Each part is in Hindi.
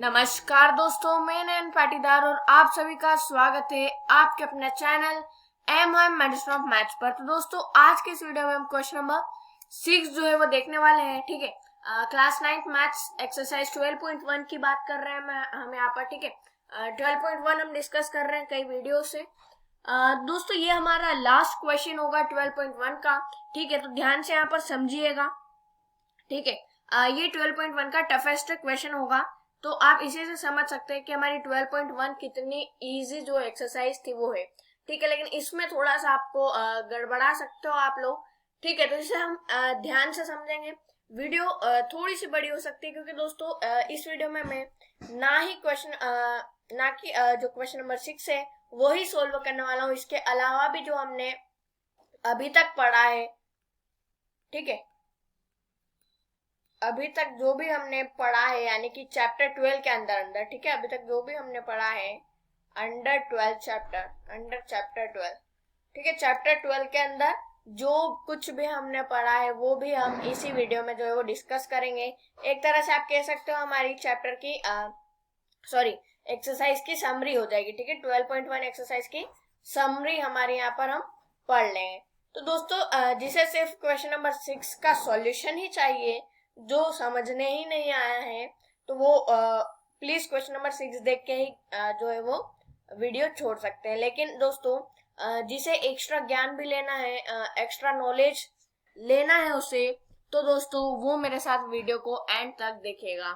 नमस्कार दोस्तों, मैं नयन पाटीदार और आप सभी का स्वागत है आपके अपने channel M medicine of maths पर। तो दोस्तों, आज के इस वीडियो में हम क्वेश्चन नंबर 6 जो है वो देखने वाले हैं। ठीक है, क्लास 9 मैथ्स एक्सरसाइज 12.1 की बात कर रहे हैं हम यहाँ पर। ठीक है, 12.1 हम डिस्कस कर रहे हैं कई वीडियो से। दोस्तों, ये हमारा लास्ट क्वेश्चन होगा 12.1 का। ठीक है, तो ध्यान से यहाँ पर समझिएगा। ठीक है, ये 12.1 का टफेस्ट क्वेश्चन होगा, तो आप इसी से समझ सकते हैं कि हमारी 12.1 कितनी इजी जो एक्सरसाइज थी वो है। ठीक है, लेकिन इसमें थोड़ा सा आपको गड़बड़ा सकते हो आप लोग। ठीक है, तो इसे हम ध्यान से समझेंगे। वीडियो थोड़ी सी बड़ी हो सकती है, क्योंकि दोस्तों इस वीडियो में मैं ना ही क्वेश्चन ना कि जो क्वेश्चन नंबर 6 है वही सोल्व करने वाला हूँ, इसके अलावा भी जो हमने अभी तक पढ़ा है। ठीक है, अभी तक जो भी हमने पढ़ा है, यानी कि चैप्टर 12 के अंदर। ठीक है, अभी तक जो भी हमने पढ़ा है अंडर चैप्टर 12। ठीक है, चैप्टर 12 के अंदर जो कुछ भी हमने पढ़ा है वो भी हम इसी वीडियो में जो है वो डिस्कस करेंगे। एक तरह से आप कह सकते हो हमारी चैप्टर की एक्सरसाइज की समरी हो जाएगी। ठीक है, 12.1 एक्सरसाइज की समरी हमारे यहाँ पर हम पढ़ लेंगे। तो दोस्तों, जिसे सिर्फ क्वेश्चन नंबर 6 का सॉल्यूशन ही चाहिए, जो समझने ही नहीं आया है, तो वो प्लीज क्वेश्चन नंबर 6 देख के ही जो है वो वीडियो छोड़ सकते हैं। लेकिन दोस्तों, जिसे एक्स्ट्रा ज्ञान भी लेना है, एक्स्ट्रा नॉलेज लेना है उसे, तो दोस्तों वो मेरे साथ वीडियो को एंड तक देखेगा।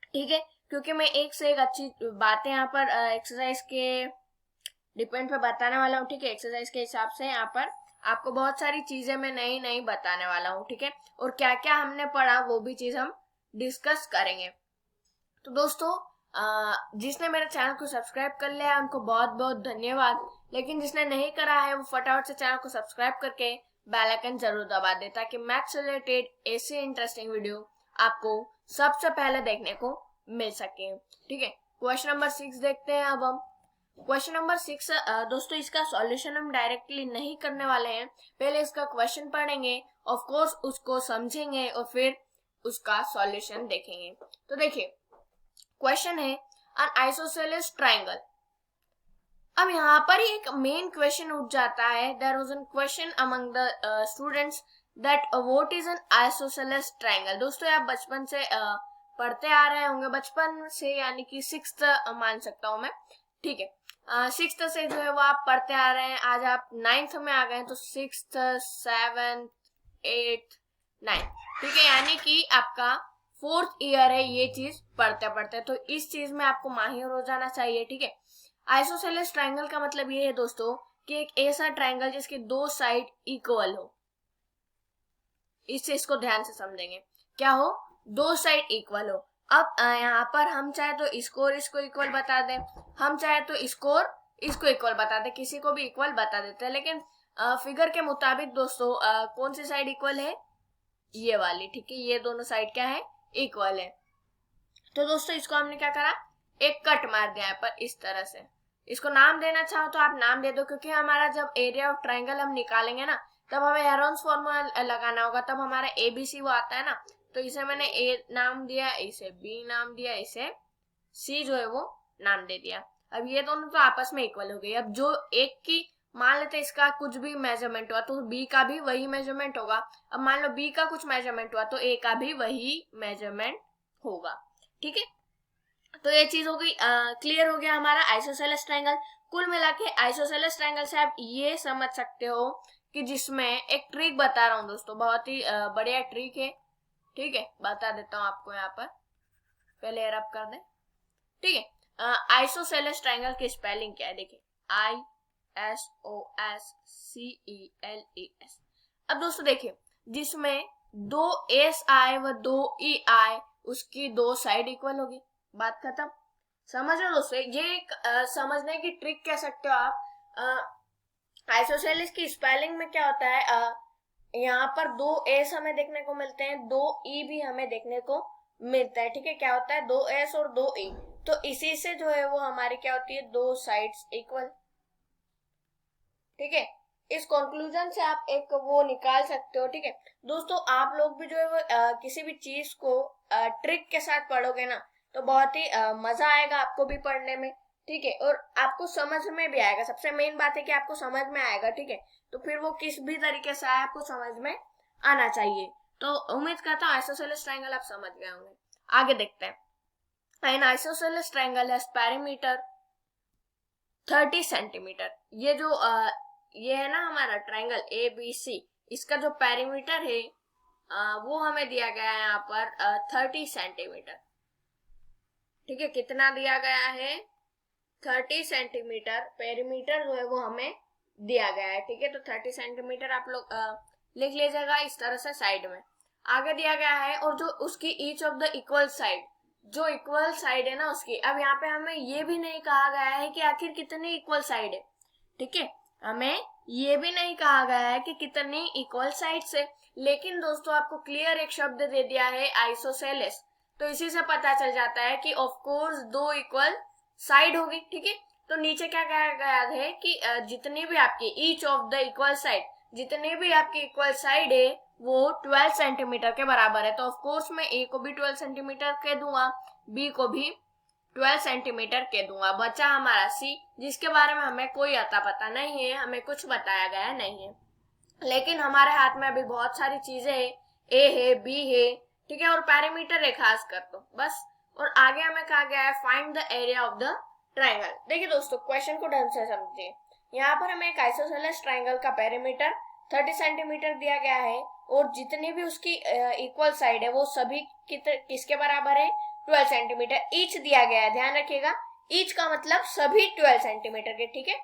ठीक है, क्योंकि मैं एक से एक अच्छी बातें यहाँ पर एक्सरसाइज के डिपेंड पे बताने वाला हूँ। ठीक है, एक्सरसाइज के हिसाब से यहाँ पर आपको बहुत सारी चीजें मैं नई नई बताने वाला हूँ। ठीक है, और क्या क्या हमने पढ़ा वो भी चीज हम डिस्कस करेंगे। तो दोस्तों, जिसने मेरे चैनल को सब्सक्राइब कर लिया है उनको बहुत बहुत धन्यवाद। लेकिन जिसने नहीं करा है वो फटाफट से चैनल को सब्सक्राइब करके बेल आइकन जरूर दबा दे, ताकि मैथ्स से रिलेटेड ऐसे इंटरेस्टिंग वीडियो आपको सबसे पहले देखने को मिल सके। ठीक है, क्वेश्चन नंबर 6 देखते हैं अब हम। क्वेश्चन नंबर 6 दोस्तों, इसका सॉल्यूशन हम डायरेक्टली नहीं करने वाले हैं। पहले इसका क्वेश्चन पढ़ेंगे, ऑफ कोर्स उसको समझेंगे और फिर उसका सॉल्यूशन देखेंगे। तो देखिए, क्वेश्चन है एन आइसोसेलेस ट्रायंगल। अब यहाँ पर ही एक मेन क्वेश्चन उठ जाता है। There was an question among the students that what is an isosceles triangle. दोस्तों, आप बचपन से पढ़ते आ रहे होंगे, बचपन से यानी कि 6th मान सकता हूँ मैं। ठीक है, 6th से जो है वो आप पढ़ते आ रहे हैं। आज आप 9th में आ गए हैं, तो 6th 7th 8th 9th। ठीक है, यानी कि आपका 4th ईयर है ये चीज पढ़ते पढ़ते, तो इस चीज में आपको माहिर हो जाना चाहिए। ठीक है, आइसोसेलेस ट्रायंगल का मतलब ये है दोस्तों कि एक ऐसा ट्रायंगल जिसके दो साइड इक्वल हो। इसको ध्यान से समझेंगे, क्या हो, दो साइड इक्वल हो। अब यहाँ पर हम चाहे तो इसको और इसको इक्वल बता दें, हम चाहे तो इसको और इसको इक्वल बता दें, किसी को भी इक्वल बता देते हैं। लेकिन फिगर के मुताबिक दोस्तों कौन सी साइड इक्वल है, ये वाली। ठीक है, ये दोनों साइड क्या है, इक्वल है। तो दोस्तों इसको हमने क्या करा, एक कट मार दिया यहाँ पर इस तरह से। इसको नाम देना चाहो तो आप नाम दे दो, क्योंकि हमारा जब एरिया ऑफ ट्रायंगल हम निकालेंगे ना, तब हमें हेरोन्स फॉर्मूला लगाना होगा, तब हमारा एबीसी वो आता है ना। तो इसे मैंने ए नाम दिया, इसे बी नाम दिया, इसे सी जो है वो नाम दे दिया। अब ये दोनों तो आपस में इक्वल हो गई। अब जो एक की मान लेते इसका कुछ भी मेजरमेंट हुआ तो बी का भी वही मेजरमेंट होगा। अब मान लो बी का कुछ मेजरमेंट हुआ तो ए का भी वही मेजरमेंट होगा। ठीक है, तो ये चीज हो गई, क्लियर हो गया हमारा आइसोसेलेस ट्रायंगल। कुल मिला के आइसोसेलेस ट्रायंगल से आप ये समझ सकते हो कि जिसमें एक ट्रिक बता रहा हूँ दोस्तों, बहुत ही बढ़िया ट्रिक है। ठीक है, बता देता हूँ आपको यहाँ पर, पहले रब कर दे। ठीक है, आइसोसेलेस ट्रायंगल की स्पेलिंग क्या है, देखिए ISOSCELES। अब दोस्तों देखिए, जिसमें दो एस आए व दो ई आए, उसकी दो साइड इक्वल होगी, बात खत्म। समझ रहे हो दोस्तों, ये एक समझने की ट्रिक कह सकते हो आप। आइसोसेलेस की स्पेलिंग में क्या होता है, यहाँ पर दो एस हमें देखने को मिलते हैं, दो ई भी हमें देखने को मिलता है। ठीक है, क्या होता है, दो एस और दो ई, तो इसी से जो है वो हमारी क्या होती है, दो साइड्स इक्वल। ठीक है, इस कंक्लूजन से आप एक वो निकाल सकते हो। ठीक है दोस्तों, आप लोग भी जो है वो किसी भी चीज को ट्रिक के साथ पढ़ोगे ना, तो बहुत ही मजा आएगा आपको भी पढ़ने में, ठीक है, और आपको समझ में भी आएगा। सबसे मेन बात है कि आपको समझ में आएगा, ठीक है, तो फिर वो किस भी तरीके से आए आपको समझ में आना चाहिए। तो उम्मीद करता हूँ आइसोसेलेस ट्रायंगल आप समझ गए होंगे। आगे देखते हैं। N isosceles triangle has perimeter 30 centimetre. ये जो ये है ना हमारा ट्रायंगल ABC, इसका जो पेरीमीटर है वो हमें दिया गया है यहाँ पर 30 सेंटीमीटर, ठीक है। कितना दिया गया है? 30 सेंटीमीटर पेरीमीटर जो है वो हमें दिया गया है, ठीक है। तो 30 सेंटीमीटर आप लोग लिख लीजिएगा इस तरह से साइड में। आगे दिया गया है और जो उसकी each of the equal side, जो इक्वल साइड है ना उसकी, अब यहाँ पे हमें ये भी नहीं कहा गया है कि आखिर कितनी इक्वल साइड है, ठीक है, हमें ये भी नहीं कहा गया है कि कितनी इक्वल साइड से, लेकिन दोस्तों आपको क्लियर एक शब्द दे दिया है आइसोसेलेस, तो इसी से पता चल जाता है कि ऑफ कोर्स दो इक्वल साइड होगी, ठीक है। तो नीचे क्या कहा गया है कि जितनी भी आपकी each of the equal side, जितनी भी आपकी इक्वल साइड है वो 12 सेंटीमीटर के बराबर है। तो ऑफ कोर्स मैं ए को भी 12 सेंटीमीटर के दूंगा, बी को भी 12 सेंटीमीटर के दूंगा। बचा हमारा सी, जिसके बारे में हमें कोई अता पता नहीं है, हमें कुछ बताया गया नहीं है, लेकिन हमारे हाथ में अभी बहुत सारी चीजें है, ए है, बी है, ठीक है, और पैरामीटर है खास कर, तो बस। और आगे हमें कहा गया है find the area of the triangle. देखिए दोस्तों क्वेश्चन को ढंग से समझिए। यहाँ पर हमें एक आइसोसेलेस ट्राइंगल का पेरीमीटर 30 सेंटीमीटर दिया गया है और जितनी भी उसकी इक्वल साइड है वो सभी किसके बराबर है? 12 सेंटीमीटर ईच दिया गया है। ध्यान रखिएगा, ईच का मतलब सभी 12 सेंटीमीटर के, ठीक है।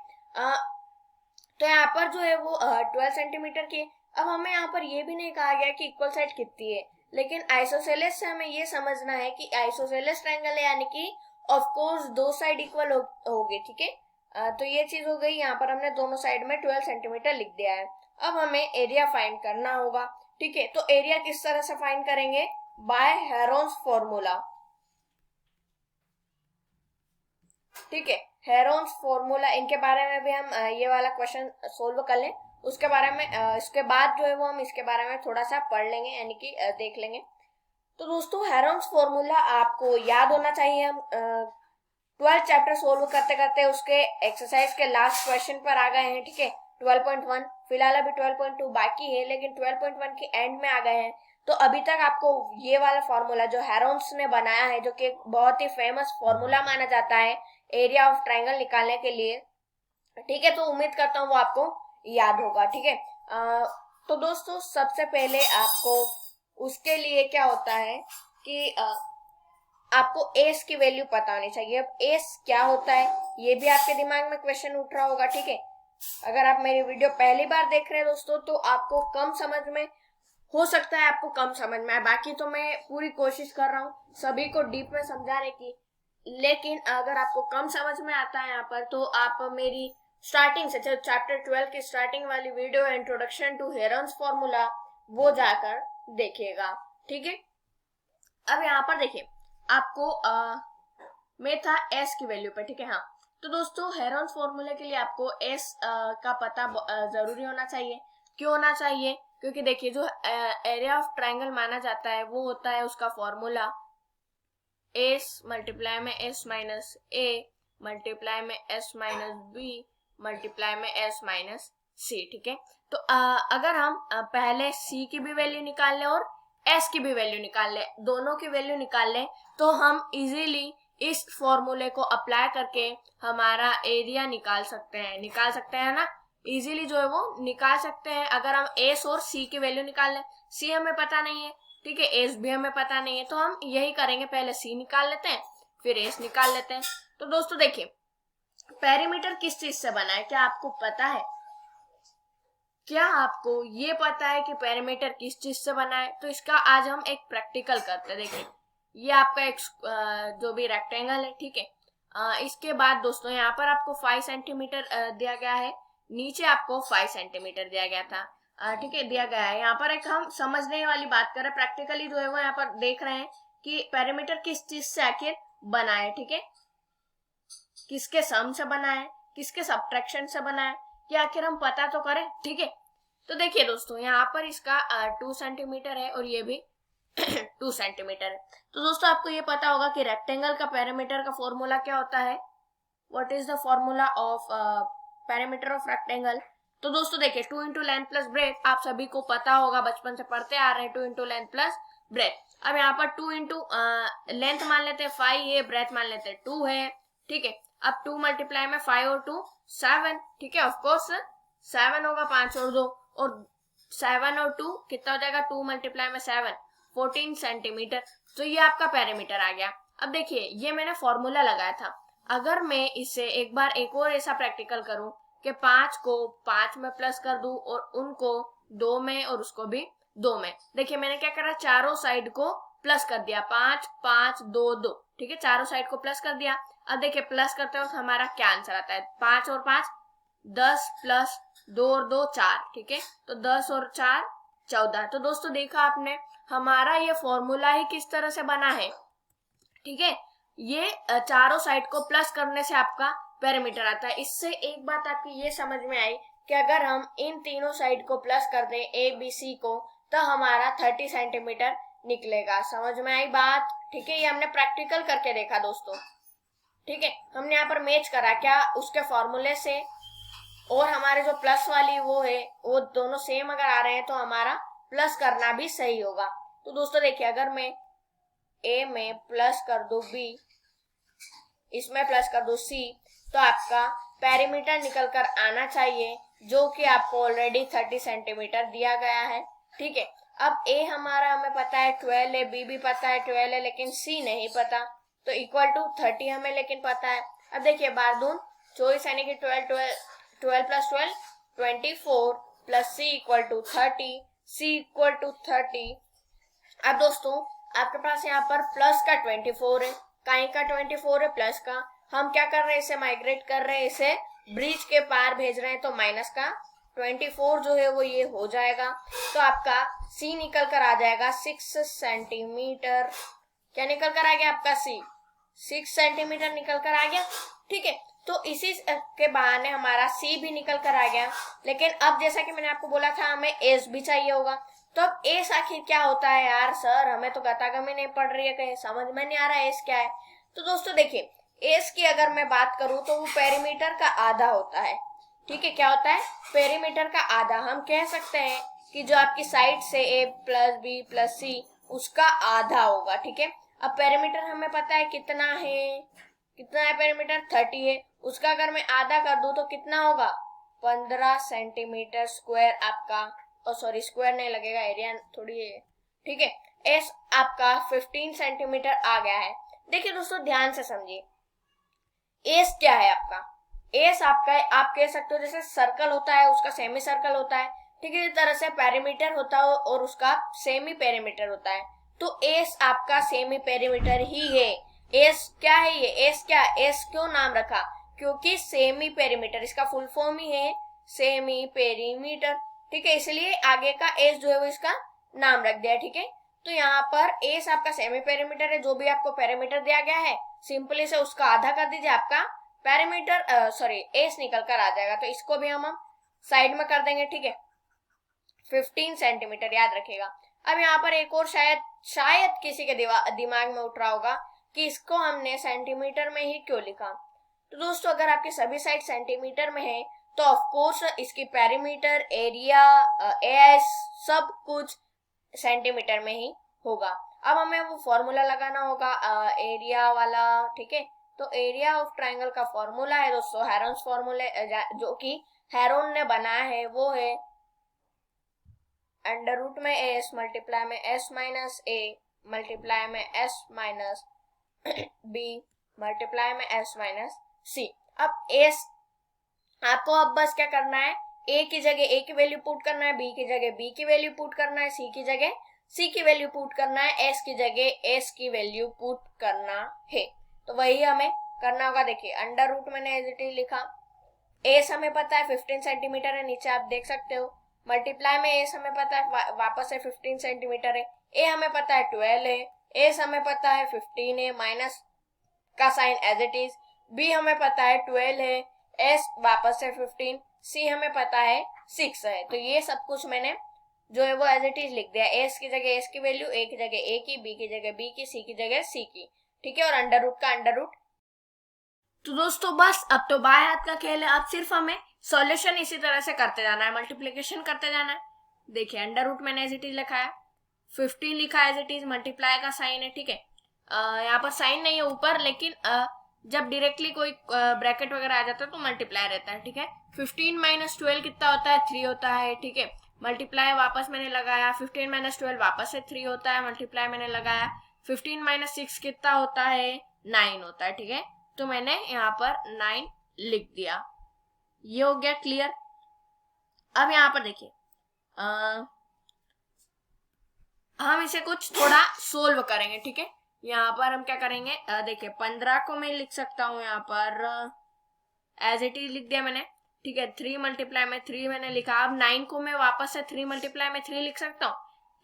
तो यहाँ पर जो है वो 12 सेंटीमीटर की। अब हमें यहाँ पर ये भी नहीं कहा गया कि इक्वल साइड कितनी है, लेकिन आइसोसेलेस से हमें ये समझना है कि आइसोसेलेस ट्रायंगल है, यानी कि ऑफ कोर्स दो साइड इक्वल होगी, ठीक है। तो ये चीज हो गई। यहाँ पर हमने दोनों साइड में 12 सेंटीमीटर लिख दिया है। अब हमें एरिया फाइंड करना होगा, ठीक है। तो एरिया किस तरह से फाइंड करेंगे? बाय हेरोन्स फॉर्मूला, ठीक है। हेरोन्स फॉर्मूला, इनके बारे में भी हम ये वाला क्वेश्चन सोल्व कर लें, उसके बारे में इसके बाद जो है वो हम इसके बारे में थोड़ा सा पढ़ लेंगे, यानी कि देख लेंगे। तो दोस्तों हेरोन्स फॉर्मूला आपको याद होना चाहिए। हम 12 चैप्टर सोल्व करते करते उसके एक्सरसाइज के लास्ट क्वेश्चन पर आ गए हैं, ठीक है। 12.1 फिलहाल अभी 12.2 बाकी है, लेकिन 12.1 के एंड में आ गए हैं। तो अभी तक आपको ये वाला फॉर्मूला जो हेरोन्स ने बनाया है, जो कि बहुत ही फेमस फॉर्मूला माना जाता है एरिया ऑफ ट्रायंगल निकालने के लिए, ठीक है, तो उम्मीद करता हूँ वो आपको याद होगा, ठीक है। तो दोस्तों सबसे पहले आपको उसके लिए क्या होता है कि आपको एस की वैल्यू पता होनी चाहिए। अब एस क्या होता है ये भी आपके दिमाग में क्वेश्चन उठ रहा होगा, ठीक है। अगर आप मेरी वीडियो पहली बार देख रहे हैं दोस्तों, तो आपको कम समझ में हो सकता है, आपको कम समझ में आए, बाकी तो मैं पूरी कोशिश कर रहा हूँ सभी को डीप में समझाने की। लेकिन अगर आपको कम समझ में आता है यहाँ पर, तो आप मेरी स्टार्टिंग से चैप्टर 12 की स्टार्टिंग वाली video introduction to Heron's formula वो जाकर देखिएगा, ठीक है। अब यहाँ पर देखिए आपको में था एस की वैल्यू पे, ठीक है। हाँ, तो दोस्तों हेरोन्स फॉर्मूले के लिए आपको एस का पता जरूरी होना चाहिए। क्यों होना चाहिए? क्योंकि देखिए जो एरिया ऑफ ट्रायंगल माना जाता है वो होता है उसका फॉर्मूला एस मल्टीप्लाई में एस माइनस ए मल्टीप्लाई में एस माइनस बी मल्टीप्लाई में एस माइनस सी, ठीक है। तो अगर हम पहले सी की भी वैल्यू निकाल लें और एस की भी वैल्यू निकाल लें, दोनों की वैल्यू निकाल लें, तो हम इजीली इस फॉर्मूले को अप्लाई करके हमारा एरिया निकाल सकते हैं ना, इजीली जो है वो निकाल सकते हैं। अगर हम एस और सी की वैल्यू निकाल लें, सी हमें पता नहीं है, ठीक है, एस भी हमें पता नहीं है, तो हम यही करेंगे, पहले सी निकाल लेते हैं फिर एस निकाल लेते हैं। तो दोस्तों देखिए पेरीमीटर किस चीज से बना है, क्या आपको पता है? क्या आपको ये पता है कि पेरीमीटर किस चीज से बना है? तो इसका आज हम एक प्रैक्टिकल करते हैं। देखिए ये आपका एक जो भी रेक्टेंगल है, ठीक है। इसके बाद दोस्तों यहाँ पर आपको 5 सेंटीमीटर दिया गया है, नीचे आपको 5 सेंटीमीटर दिया गया था, ठीक है, दिया गया है। यहाँ पर एक हम समझने वाली बात कर रहे हैं, प्रैक्टिकली जो है वो यहाँ पर देख रहे हैं कि पेरीमीटर किस चीज से आखिर बना है, ठीक है, किसके सम से बना है, किसके सब्ट्रैक्शन से बना है, ये आखिर हम पता तो करें, ठीक है। तो देखिए दोस्तों यहाँ पर इसका 2 सेंटीमीटर है और ये भी 2 सेंटीमीटर है। तो दोस्तों आपको ये पता होगा कि रेक्टेंगल का पेरीमीटर का फॉर्मूला क्या होता है। What is the formula of perimeter of rectangle. तो दोस्तों देखिए 2 इंटू लेंथ प्लस ब्रेथ आप सभी को पता होगा, बचपन से पढ़ते आ रहे हैं 2 इंटू लेंथ प्लस ब्रेथ। अब यहाँ पर 2 इंटू लेंथ मान लेते हैं 5 है, ब्रेथ मान लेते हैं 2 है, ठीक है। अब 2 मल्टीप्लाई में 5 और 2 7, ठीक है। ऑफकोर्स 7 होगा, 5 और 2, और 7 और 2 कितना हो जाएगा, 2 मल्टीप्लाई में 7 14 सेंटीमीटर। तो ये आपका पेरीमीटर आ गया। अब देखिए ये मैंने फॉर्मूला लगाया था, अगर मैं इसे एक बार एक और ऐसा प्रैक्टिकल करूं कि 5 को 5 में प्लस कर दूं और उनको 2 में और उसको भी 2 में, देखिए मैंने क्या करा, चारों साइड को प्लस कर दिया, 5 5 2 2, ठीक है। चारों साइड को प्लस कर दिया। अब देखिए प्लस करते वक्त हमारा क्या आंसर आता है, 5 और 5 10 प्लस 2 और 2 4, ठीक है। तो 10 और 4 14। तो दोस्तों देखा आपने हमारा ये फॉर्मूला ही किस तरह से बना है, ठीक है। ये चारों साइड को प्लस करने से आपका पेरीमीटर आता है। इससे एक बात आपकी ये समझ में आई कि अगर हम इन तीनों साइड को प्लस कर दें ए बी सी को, तो हमारा 30 सेंटीमीटर निकलेगा। समझ में आई बात, ठीक है। ये हमने प्रैक्टिकल करके देखा दोस्तों, ठीक है। हमने यहाँ पर मैच करा क्या उसके फॉर्मूले से, और हमारे जो प्लस वाली वो है वो दोनों सेम अगर आ रहे हैं तो हमारा प्लस करना भी सही होगा। तो दोस्तों देखिए अगर मैं ए में प्लस कर दो बी, इसमें प्लस कर दो सी, तो आपका पेरीमीटर निकल कर आना चाहिए, जो कि आपको ऑलरेडी 30 सेंटीमीटर दिया गया है, ठीक है। अब ए हमारा हमें पता है 12 है, बी भी पता है 12 है, लेकिन सी नहीं पता, तो इक्वल टू 30 हमें लेकिन पता है। अब देखिए बार दून 24 यानी कि 12 plus 12 24 plus C equal to 30, C equal to 30। अब दोस्तों आपके पास यहाँ पर प्लस का 24 है, काई का 24 है, प्लस का। हम क्या कर रहे हैं, इसे माइग्रेट कर रहे हैं, इसे ब्रिज के पार भेज रहे हैं, तो माइनस का 24 जो है वो ये हो जाएगा। तो आपका सी निकल कर आ जाएगा 6 सेंटीमीटर। क्या निकल कर आ गया आपका सी, 6 सेंटीमीटर निकल कर आ गया, ठीक है। तो इसी के बहाने हमारा सी भी निकल कर आ गया। लेकिन अब जैसा कि मैंने आपको बोला था हमें एस भी चाहिए होगा, तो अब एस आखिर क्या होता है यार सर, हमें तो गतागमी नहीं पड़ रही है, कहीं समझ में नहीं आ रहा है एस क्या है। तो दोस्तों देखिए एस की अगर मैं बात करूं तो वो पेरीमीटर का आधा होता है, ठीक है। क्या होता है, पेरीमीटर का आधा। हम कह सकते हैं कि जो आपकी साइड से ए प्लस बी प्लस सी उसका आधा होगा, ठीक है। अब पेरीमीटर हमें पता है कितना है, कितना है पेरीमीटर 30 है, उसका अगर मैं आधा कर दूं तो कितना होगा 15 सेंटीमीटर स्क्वायर आपका, और सॉरी स्क्वायर नहीं लगेगा, एरिया थोड़ी है, ठीक है। एस आपका 15 सेंटीमीटर आ गया है। देखिए दोस्तों ध्यान से समझिए, एस क्या है आपका, एस आपका आप कह सकते हो जैसे सर्कल होता है उसका सेमी सर्कल होता है, ठीक है। इस तरह से पेरीमीटर होता है और उसका सेमी पेरीमीटर होता है। तो एस आपका सेमी पेरीमीटर ही है। एस क्या है, ये एस क्या, एस क्यों नाम रखा, क्योंकि सेमी पेरीमीटर, इसका फुल फॉर्म ही है सेमी पेरीमीटर, ठीक है। इसलिए आगे का एस जो है वो इसका नाम रख दिया, ठीक है। तो यहाँ पर एस आपका सेमी पेरीमीटर है, जो भी आपको पेरीमीटर दिया गया है सिंपली से उसका आधा कर दीजिए, आपका पेरीमीटर सॉरी एस निकल कर आ जाएगा। तो इसको भी हम साइड में कर देंगे, ठीक है। 15 सेंटीमीटर याद रखेगा। अब यहाँ पर एक और शायद किसी के दिमाग में उठ रहा होगा कि इसको हमने सेंटीमीटर में ही क्यों लिखा। तो दोस्तों अगर आपकी सभी साइड सेंटीमीटर में है तो ऑफ कोर्स इसकी पेरीमीटर, एरिया, एस सब कुछ सेंटीमीटर में ही होगा। अब हमें वो फॉर्मूला लगाना होगा एरिया वाला, ठीक है। तो एरिया ऑफ ट्राइंगल का फॉर्मूला है दोस्तों हेरोन्स फॉर्मूले, जो कि हेरोन ने बनाया है, वो है अंडर रूट में एस मल्टीप्लाई में एस माइनस ए मल्टीप्लाई में एस माइनस बी मल्टीप्लाई में एस माइनस सी। अब एस आपको अब बस क्या करना है, ए की जगह ए की वैल्यू पुट करना है, बी की जगह बी की वैल्यू पुट करना है, सी की जगह सी की वैल्यू पुट करना है, एस की जगह एस की वैल्यू पुट करना है। तो वही हमें करना होगा। देखिए अंडर रूट मैंने एज इट इज लिखा, एस हमें पता है 15 सेंटीमीटर है, नीचे आप देख सकते हो। मल्टीप्लाई में एस हमें पता है वापस से 15 सेंटीमीटर है, ए हमें पता है 12 है, एस हमें पता है 15 है, माइनस का sign as it is, B हमें पता है 12 है, एस वापस से 15, सी हमें पता है 6 है। तो ये सब कुछ मैंने जो है वो एज इट इज लिख दिया, एस की जगह एस की वैल्यू, ए की जगह ए की, बी की जगह बी की, सी की जगह सी की, ठीक है, और अंडर रूट का अंडर रूट। तो दोस्तों बस अब तो बाय हाथ का खेल है, अब सिर्फ हमें सॉल्यूशन इसी तरह से करते जाना है, मल्टीप्लीकेशन करते जाना है। देखिए अंडर रूट मैंने एज इट इज लिखा है, 15 लिखा है एज इट इज, मल्टीप्लाई का साइन है, ठीक है। यहाँ पर साइन नहीं है ऊपर, लेकिन जब डायरेक्टली कोई ब्रैकेट वगैरह आ जाता है तो मल्टीप्लाई रहता है, ठीक है। 15 माइनस 12 कितना होता है, 3 होता है, ठीक है। मल्टीप्लाई वापस मैंने लगाया, 15 माइनस 12 वापस से 3 होता है, मल्टीप्लाई मैंने लगाया, 15 माइनस 6 कितना होता है, 9 होता है, ठीक है। तो मैंने यहाँ पर 9 लिख दिया, ये हो गया क्लियर। अब यहाँ पर देखिए हम इसे कुछ थोड़ा सोल्व करेंगे, ठीक है। यहाँ पर हम क्या करेंगे, देखिए 15 को मैं लिख सकता हूँ यहाँ पर एज इट इज लिख दिया मैंने, ठीक है। 3 मल्टीप्लाई में 3 मैंने लिखा, अब 9 को मैं वापस से 3 मल्टीप्लाई में 3 लिख सकता हूँ,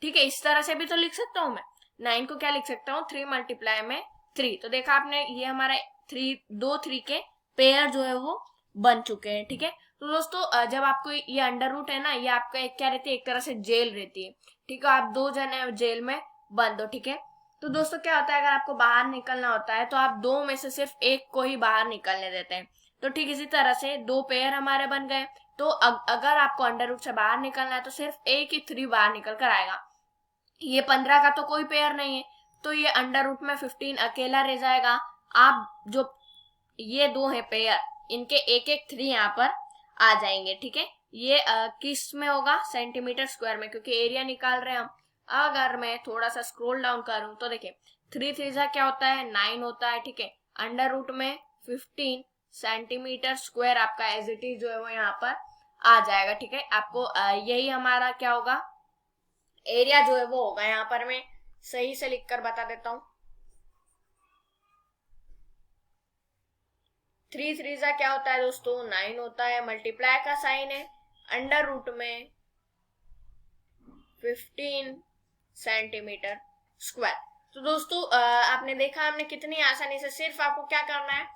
ठीक है। इस तरह से भी तो लिख सकता हूँ मैं, 9 को क्या लिख सकता हूँ, 3 मल्टीप्लाई में 3। तो देखा आपने, ये हमारे 3 के पेयर जो है वो बन चुके हैं, ठीक है। तो दोस्तों जब आपको ये अंडर रूट है ना, ये आपका एक क्या रहती है, एक तरह से जेल रहती है, ठीक है। आप 2 जने जेल में बंद हो, ठीक है। तो दोस्तों क्या होता है, अगर आपको बाहर निकलना होता है तो आप 2 में से सिर्फ एक को ही बाहर निकलने देते हैं। तो ठीक इसी तरह से 2 पेयर हमारे बन गए। तो अगर आपको अंडर रूट से बाहर निकलना है तो सिर्फ एक ही 3 बाहर निकल कर आएगा। ये 15 का तो कोई पेयर नहीं है, तो ये अंडर रूट में 15 अकेला रह जाएगा। आप जो ये 2 है पेयर, इनके एक एक 3 यहाँ पर आ जाएंगे, ठीक है। ये किस में होगा, सेंटीमीटर स्क्वायर में, क्योंकि एरिया निकाल रहे हैं हम। अगर मैं थोड़ा सा स्क्रॉल डाउन करूं तो देखिए 3 3 क्या होता है, 9 होता है, ठीक है। अंडर रूट में 15 सेंटीमीटर स्क्वायर आपका एज इट इज जो है वो यहाँ पर आ जाएगा, ठीक है। आपको यही हमारा क्या होगा, एरिया जो है वो होगा। यहाँ पर मैं सही से लिखकर बता देता हूँ, 3 3 क्या होता है दोस्तों, 9 होता है, मल्टीप्लाई का साइन है, अंडर रूट में 15 सेंटीमीटर स्क्वायर। तो दोस्तों आपने देखा हमने कितनी आसानी से, सिर्फ आपको क्या करना है,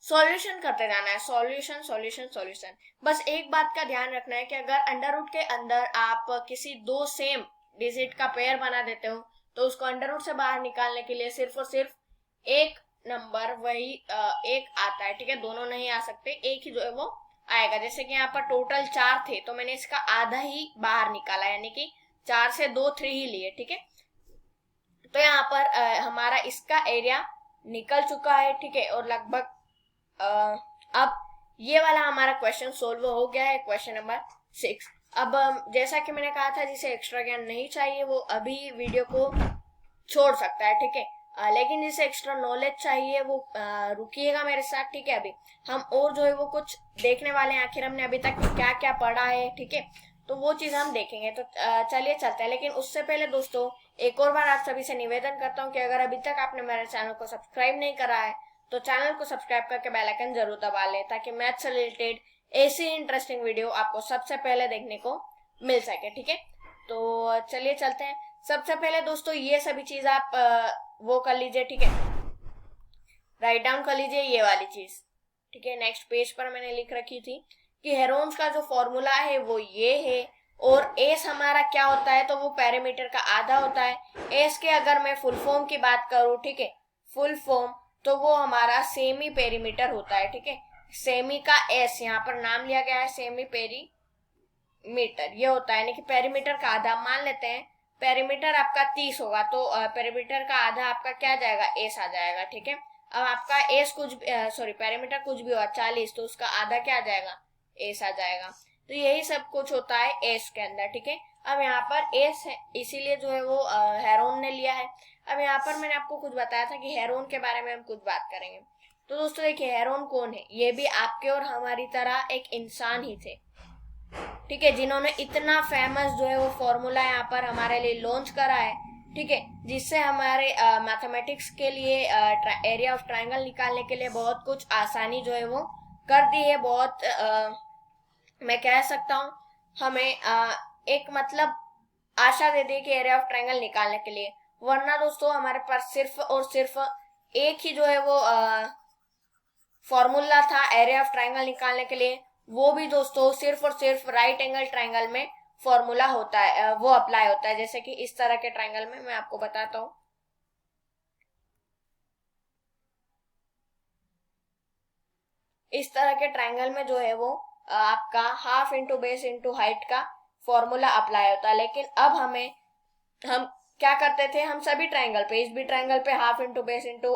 सॉल्यूशन करते जाना है, सॉल्यूशन सॉल्यूशन सॉल्यूशन। बस एक बात का ध्यान रखना है कि अगर अंडर रूट के अंदर आप किसी 2 सेम डिजिट का पेयर बना देते हो तो उसको अंडर रूट से बाहर निकालने के लिए सिर्फ और सिर्फ एक नंबर वही एक आता है, ठीक है। दोनों नहीं आ सकते, एक ही जो है वो आएगा। जैसे कि यहाँ पर टोटल 4 थे तो मैंने इसका आधा ही बाहर निकाला, यानी कि 4 से 2 3 ही लिए, ठीक है। तो यहाँ पर हमारा इसका एरिया निकल चुका है, ठीक है। और लगभग अब ये वाला हमारा क्वेश्चन सोल्व हो गया है, क्वेश्चन नंबर 6। अब जैसा कि मैंने कहा था, जिसे एक्स्ट्रा ज्ञान नहीं चाहिए वो अभी वीडियो को छोड़ सकता है, ठीक है। लेकिन जिसे एक्स्ट्रा नॉलेज चाहिए वो रुकिएगा मेरे साथ, ठीक है। अभी हम और जो है वो कुछ देखने वाले हैं, आखिर हमने अभी तक क्या क्या पढ़ा है, ठीक है। तो वो चीज हम देखेंगे। तो चलिए चलते हैं, लेकिन उससे पहले दोस्तों एक और बार आप सभी से निवेदन करता हूँ कि अगर अभी तक आपने मेरे चैनल को सब्सक्राइब नहीं करा है तो चैनल को सब्सक्राइब करके बेल आइकन जरूर दबा लें, ताकि मैथ से रिलेटेड ऐसी इंटरेस्टिंग वीडियो आपको सबसे पहले देखने को मिल सके, ठीक है। तो चलिए चलते हैं। सबसे पहले दोस्तों ये सभी चीज आप वो कर लीजिए, ठीक है, राइट डाउन कर लीजिए ये वाली चीज, ठीक है। नेक्स्ट पेज पर मैंने लिख रखी थी कि हेरोन्स का जो फॉर्मूला है वो ये है, और एस हमारा क्या होता है, तो वो पैरामीटर का आधा होता है। एस के अगर मैं फुल फॉर्म की बात करूं, ठीक है, फुल फॉर्म, तो वो हमारा सेमी पेरीमीटर होता है, ठीक है। सेमी का एस यहाँ पर नाम लिया गया है, सेमी पेरीमीटर ये होता है, यानी कि पेरीमीटर का आधा। मान लेते हैं पेरीमीटर आपका 30 होगा, तो पेरीमीटर का आधा आपका क्या जाएगा, एस आ जाएगा, ठीक है। अब आपका एस कुछ पेरीमीटर कुछ भी होगा 40, तो उसका आधा क्या आ जाएगा, एस आ जाएगा। तो यही सब कुछ होता है एस के अंदर, ठीक है। अब यहाँ पर एस है, इसीलिए जो है वो हेरोन ने लिया है। अब यहाँ पर मैंने आपको कुछ बताया था कि हेरोन के बारे में हम कुछ बात करेंगे। तो दोस्तों देखिए हेरोन कौन है, ये भी आपके और हमारी तरह एक इंसान ही थे, ठीक है, जिन्होंने इतना फेमस जो है वो फॉर्मूला यहाँ पर हमारे लिए लॉन्च करा है, ठीक है, जिससे हमारे मैथमेटिक्स के लिए एरिया ऑफ ट्रायंगल निकालने के लिए बहुत कुछ आसानी जो है वो कर दी है। बहुत मैं कह सकता हूँ हमें एक मतलब आशा दे दी कि एरिया ऑफ ट्रायंगल निकालने के लिए। वरना दोस्तों हमारे पास सिर्फ और सिर्फ एक ही जो है वो फॉर्मूला था एरिया ऑफ ट्रायंगल निकालने के लिए, वो भी दोस्तों सिर्फ और सिर्फ राइट एंगल ट्रायंगल में फॉर्मूला होता है वो अप्लाई होता है। जैसे कि इस तरह के ट्रायंगल में मैं आपको बताता हूँ। इस तरह के ट्रायंगल में जो है वो आपका half into base into height का फॉर्मूला अप्लाई होता है। लेकिन अब हम क्या करते थे, हम सभी ट्रायंगल पे, इस भी ट्रायंगल पे half into base into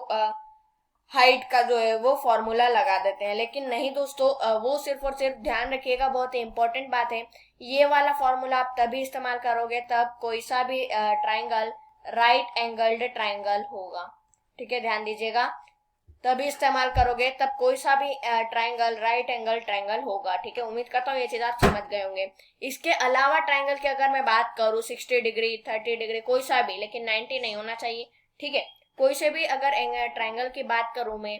height का जो है वो फॉर्मूला लगा देते हैं। लेकिन नहीं दोस्तों, वो सिर्फ और सिर्फ ध्यान रखिएगा, बहुत ही इंपॉर्टेंट बात है, ये वाला फॉर्मूला आप तभी इस्तेमाल करोगे तब कोई सा भी ट्रायंगल राइट एंगल्ड ट्रायंगल होगा। ठीक है, ध्यान दीजिएगा, तभी इस्तेमाल करोगे तब कोई सा भी ट्रायंगल राइट एंगल ट्रायंगल होगा। ठीक है, उम्मीद करता हूँ ये चीज आप समझ गए होंगे। इसके अलावा ट्रायंगल की अगर मैं बात करूँ 60 डिग्री 30 डिग्री कोई सा भी, लेकिन 90 नहीं होना चाहिए। ठीक है, कोई से भी अगर ट्रायंगल की बात करूं मैं,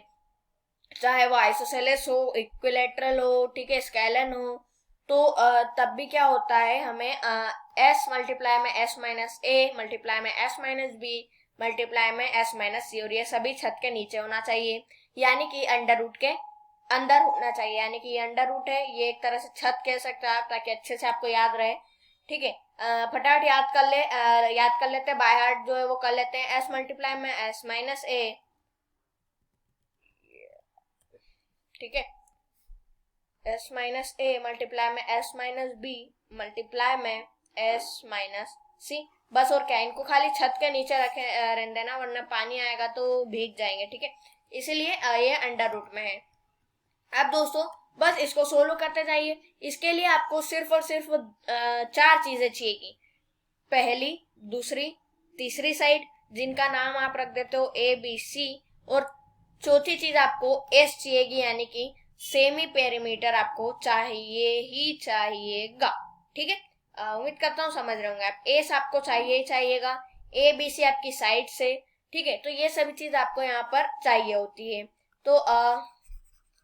चाहे वो आइसोसेलेस हो, इक्विलेटरल हो, ठीक है, स्केलन हो, तो तब भी क्या होता है, हमें एस मल्टीप्लाई में एस माइनस ए मल्टीप्लाई में एस माइनस बी मल्टीप्लाई में एस माइनस सी, और ये सभी छत के नीचे होना चाहिए, यानी कि अंडर रूट के अंदर होना चाहिए। यानी कि ये अंडर रूट है, ये एक तरह से छत कह सकते हैं आप, ताकि अच्छे से आपको याद रहे। ठीक है, फटाफट याद कर लेते हैं, बाय हार्ट जो है वो कर लेते हैं। एस मल्टीप्लाई में एस माइनस ए, ठीक है, एस माइनस ए मल्टीप्लाई में एस माइनस बी मल्टीप्लाई में एस माइनस सी। बस और क्या, इनको खाली छत के नीचे रखे रहने देना, वरना पानी आएगा तो भीग जाएंगे। ठीक है, इसीलिए ये अंडर रूट में है। अब दोस्तों बस इसको सोल्व करते जाइए। इसके लिए आपको सिर्फ और सिर्फ 4 चीजें चाहिए, पहली, दूसरी, तीसरी साइड, जिनका नाम आप रख देते हो ए बी सी, और चौथी चीज आपको एस चाहिएगी, यानी कि सेमी पेरीमीटर आपको चाहिए ही चाहिएगा। ठीक है, उम्मीद करता हूँ समझ रहे होंगे आप। एस आपको चाहिए ही चाहिएगा, ए बी सी आपकी साइड से। ठीक है, तो ये सभी चीज आपको यहाँ पर चाहिए होती है। तो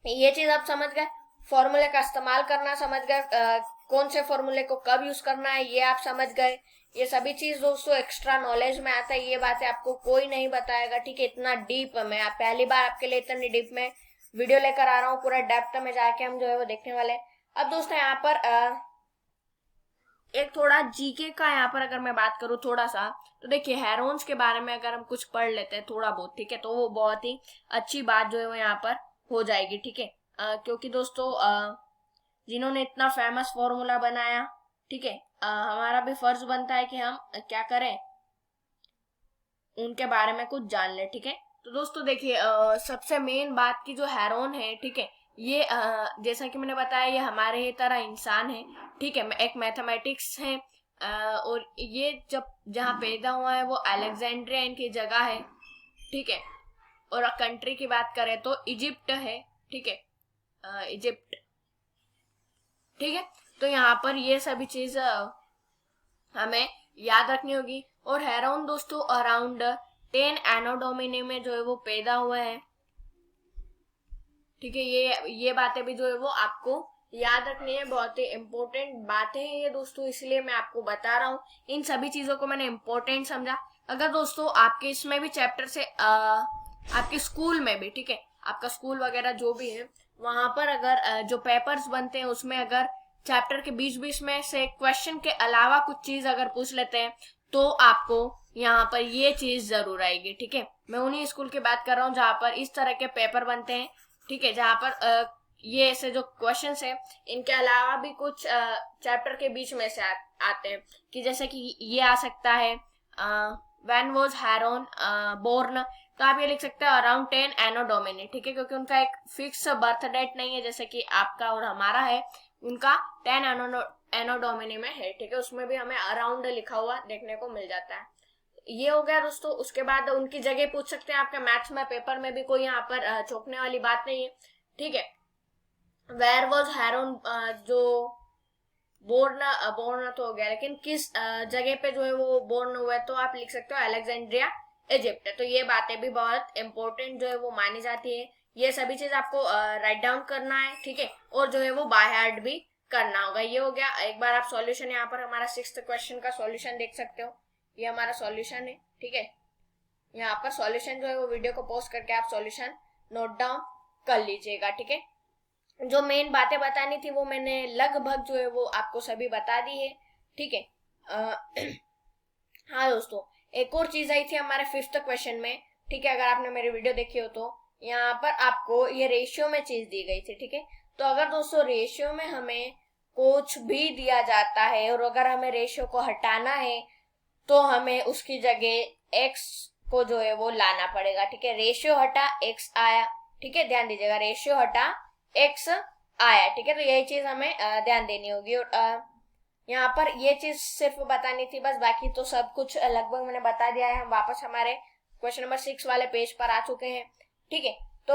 ये चीज आप समझ गए, फॉर्मूले का इस्तेमाल करना समझ गए, कौन से फॉर्मूले को कब यूज करना है ये आप समझ गए। ये सभी चीज दोस्तों एक्स्ट्रा नॉलेज में आता है, ये बातें आपको कोई नहीं बताएगा। ठीक है, इतना डीप में आप पहली बार आपके लिए इतनी डीप में वीडियो लेकर आ रहा हूँ, पूरा डेप्थ में जाके हम जो है वो देखने वाले। अब दोस्तों यहाँ पर एक थोड़ा जीके का यहाँ पर अगर मैं बात करूँ थोड़ा सा, तो देखिए हेरोन्स के बारे में अगर हम कुछ पढ़ लेते हैं थोड़ा बहुत, ठीक है, तो वो बहुत ही अच्छी बात जो है वो यहाँ पर हो जाएगी। ठीक है, क्योंकि दोस्तों जिन्होंने इतना फेमस फॉर्मूला बनाया, ठीक है, हमारा भी फर्ज बनता है कि हम क्या करें, उनके बारे में कुछ जान ले। ठीक है, तो दोस्तों देखिए सबसे मेन बात की जो हेरोन है, ठीक है, ये जैसा कि मैंने बताया ये हमारे ही तरह इंसान है। ठीक है, एक मैथमेटिक्स है, और ये जब जहाँ पैदा हुआ है वो अलेक्जेंड्रिया इनकी जगह है। ठीक है, और कंट्री की बात करें तो इजिप्ट है। ठीक है, इजिप्ट। ठीक है, तो यहाँ पर ये सभी चीज हमें याद रखनी होगी। और हेरोन दोस्तों अराउंड 10 एनो डोमिनी में जो है वो पैदा हुए हैं। ठीक है, ये बातें भी जो है वो आपको याद रखनी है, बहुत ही इम्पोर्टेंट बातें हैं ये दोस्तों, इसलिए मैं आपको बता रहा हूँ। इन सभी चीजों को मैंने इम्पोर्टेंट समझा। अगर दोस्तों आपके इसमें भी चैप्टर से आपके स्कूल में भी, ठीक है, आपका स्कूल वगैरह जो भी है वहां पर अगर जो पेपर्स बनते हैं उसमें अगर चैप्टर के बीच बीच में से क्वेश्चन के अलावा कुछ चीज अगर पूछ लेते हैं तो आपको यहाँ पर ये चीज जरूर आएगी। ठीक है, मैं उन्हीं स्कूल की बात कर रहा हूँ जहाँ पर इस तरह के पेपर बनते हैं। ठीक है, जहाँ पर ये ऐसे जो क्वेश्चंस है इनके अलावा भी कुछ चैप्टर के बीच में से आते हैं, कि जैसे कि ये आ सकता है व्हेन वाज हेरोन बोर्न, तो आप ये लिख सकते हैं अराउंड 10 एनो डोमिनी। ठीक है, क्योंकि उनका एक फिक्स बर्थ डेट नहीं है जैसे कि आपका और हमारा है, उनका 10 एनो डोमिनी में है। ठीक है, उसमें भी हमें अराउंड लिखा हुआ देखने को मिल जाता है। ये हो गया दोस्तों। उसके बाद उनकी जगह पूछ सकते हैं आपके मैथ्स में पेपर में भी, कोई यहाँ पर चौंकने वाली बात नहीं है। ठीक है, वेयर वॉज हेरोन, जो बोर्न तो हो गया, लेकिन किस जगह पे जो है वो बोर्न हुआ है, तो आप लिख सकते हो अलेक्जेंड्रिया इजिप्ट। तो ये बातें भी बहुत इंपॉर्टेंट जो है वो मानी जाती है। ये सभी चीज आपको राइट डाउन करना है। ठीक है, और जो है वो बाय हार्ट भी करना होगा। ये हो गया। एक बार आप सॉल्यूशन यहाँ पर हमारा 6th क्वेश्चन का सॉल्यूशन देख सकते हो, ये हमारा सॉल्यूशन है। ठीक है, यहाँ पर सॉल्यूशन जो है वो वीडियो को पॉज करके आप सॉल्यूशन नोट डाउन कर लीजिएगा। ठीक है, जो मेन बातें बतानी थी वो मैंने लगभग जो है वो आपको सभी बता दी है। ठीक है। हाँ दोस्तों, एक और चीज आई थी हमारे 5th क्वेश्चन में, ठीक है, अगर आपने मेरी वीडियो देखी हो तो यहाँ पर आपको ये रेशियो में चीज दी गई थी, ठीक है। तो अगर दोस्तों रेशियो में हमें कुछ भी दिया जाता है और अगर हमें रेशियो को हटाना है तो हमें उसकी जगह एक्स को जो है वो लाना पड़ेगा, ठीक है। रेशियो हटा एक्स आया, ठीक है, ध्यान दीजिएगा, रेशियो हटा एक्स आया, ठीक है। तो यही चीज हमें ध्यान देनी होगी। और यहाँ पर ये चीज सिर्फ बतानी थी बस, बाकी तो सब कुछ लगभग मैंने बता दिया है। हम वापस हमारे क्वेश्चन नंबर 6 वाले पेज पर आ चुके हैं, ठीक है। तो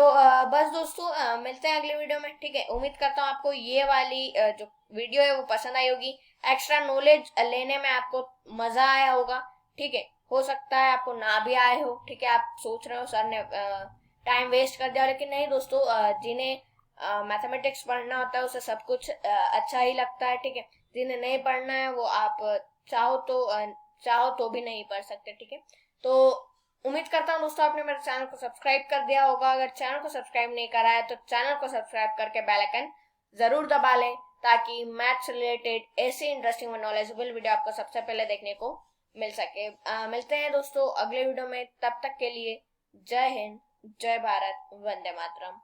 बस दोस्तों मिलते हैं अगले वीडियो में, ठीक है। उम्मीद करता हूँ आपको ये वाली जो वीडियो है वो पसंद आई होगी, एक्स्ट्रा नॉलेज लेने में आपको मजा आया होगा, ठीक है। हो सकता है आपको ना भी आए हो, ठीक है, आप सोच रहे हो सर ने टाइम वेस्ट कर दिया, लेकिन नहीं दोस्तों, जिन्हें मैथमेटिक्स पढ़ना होता है उसे सब कुछ अच्छा ही लगता है, ठीक है। जिन्हें नहीं पढ़ना है वो आप चाहो तो भी नहीं पढ़ सकते, ठीक है। तो उम्मीद करता हूँ दोस्तों आपने मेरे चैनल को सब्सक्राइब कर दिया होगा। अगर चैनल को सब्सक्राइब नहीं करा है तो चैनल को सब्सक्राइब करके बेल आइकन जरूर दबा लें, ताकि मैथ्स रिलेटेड ऐसी इंटरेस्टिंग और नॉलेजेबल वीडियो आपको सबसे पहले देखने को मिल सके। मिलते हैं दोस्तों अगले वीडियो में, तब तक के लिए जय हिंद, जय भारत, वंदे मातरम।